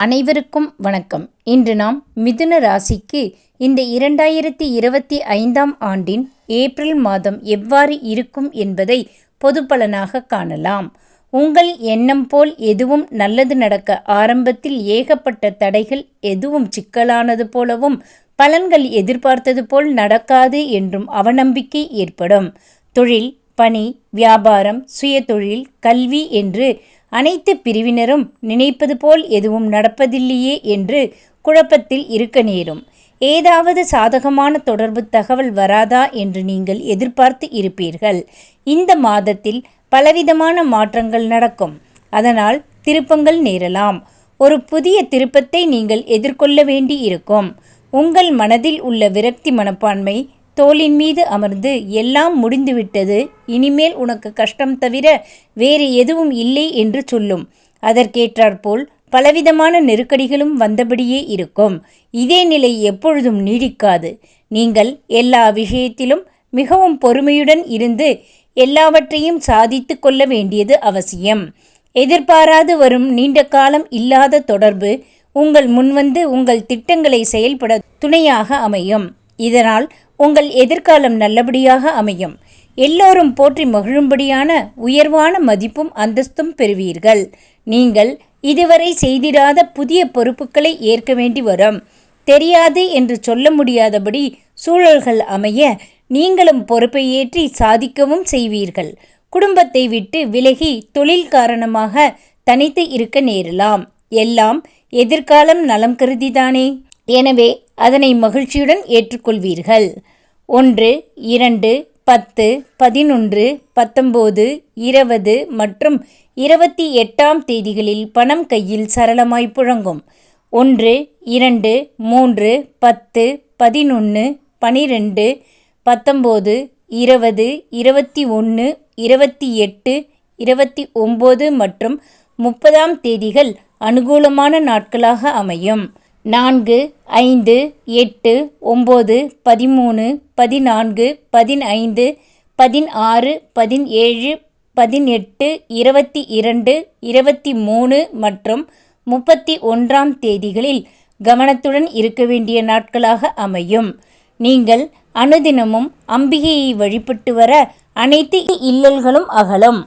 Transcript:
அனைவருக்கும் வணக்கம். இன்று நாம் மிதுன ராசிக்கு இந்த 2025ஆம் ஆண்டின் ஏப்ரல் மாதம் எவ்வாறு இருக்கும் என்பதை பொது பலனாக காணலாம். உங்கள் எண்ணம் போல் எதுவும் நல்லது நடக்க ஆரம்பத்தில் ஏகப்பட்ட தடைகள், எதுவும் சிக்கலானது போலவும் பலன்கள் எதிர்பார்த்தது போல் நடக்காது என்றும் அவநம்பிக்கை ஏற்படும். தொழில், பணி, வியாபாரம், சுயதொழில், கல்வி என்று அனைத்து பிரிவினரும் நினைப்பது போல் எதுவும் நடப்பதில்லையே என்று குழப்பத்தில் இருக்க நேரும். ஏதாவது சாதகமான தொடர்பு தகவல் வராதா என்று நீங்கள் எதிர்பார்த்து இருப்பீர்கள். இந்த மாதத்தில் பலவிதமான மாற்றங்கள் நடக்கும். அதனால் திருப்பங்கள் நேரலாம். ஒரு புதிய திருப்பத்தை நீங்கள் எதிர்கொள்ள வேண்டி இருக்கும். உங்கள் மனதில் உள்ள விரக்தி மனப்பான்மை தோளின் மீது அமர்ந்து எல்லாம் முடிந்துவிட்டது, இனிமேல் உனக்கு கஷ்டம் தவிர வேறு எதுவும் இல்லை என்று சொல்லும். அதற்கேற்றாற்போல் பலவிதமான நெருக்கடிகளும் வந்தபடியே இருக்கும். இதே நிலை எப்பொழுதும் நீடிக்காது. நீங்கள் எல்லா விஷயத்திலும் மிகவும் பொறுமையுடன் இருந்து எல்லாவற்றையும் சாதித்து கொள்ள வேண்டியது அவசியம். எதிர்பாராது வரும் நீண்ட காலம் இல்லாத தொடர்பு உங்கள் முன்வந்து உங்கள் திட்டங்களை செயல்பட துணையாக அமையும். இதனால் உங்கள் எதிர்காலம் நல்லபடியாக அமையும். எல்லோரும் போற்றி மகிழும்படியான உயர்வான மதிப்பும் அந்தஸ்தும் பெறுவீர்கள். நீங்கள் இதுவரை செய்திடாத புதிய பொறுப்புகளை ஏற்க வேண்டி வரும். தெரியாது என்று சொல்ல முடியாதபடி சூழல்கள் அமைய நீங்களும் பொறுப்பை ஏற்றி சாதிக்கவும் செய்வீர்கள். குடும்பத்தை விட்டு விலகி தொழில் காரணமாக தனித்து இருக்க நேரலாம். எல்லாம் எதிர்காலம் நலம் கருதிதானே. எனவே அதனை மகிழ்ச்சியுடன் ஏற்றுக்கொள்வீர்கள். 1, 2, 10, 11, 19, 20 மற்றும் 28ஆம் தேதிகளில் பணம் கையில் சரளமாய் புழங்கும். 1, 2, 3, 10, 11, 12, 19, 20, 21, 28, 29 மற்றும் 30ஆம் தேதிகள் அனுகூலமான நாட்களாக அமையும். 4, 5, 8, 9, 13, 14, 15, 16, 17, 18, 22, 23 மற்றும் 31ஆம் தேதிகளில் கவனத்துடன் இருக்க வேண்டிய நாட்களாக அமையும். நீங்கள் அனுதினமும் அம்பிகையை வழிபட்டு வர அனைத்து இல்லல்களும் அகலும்.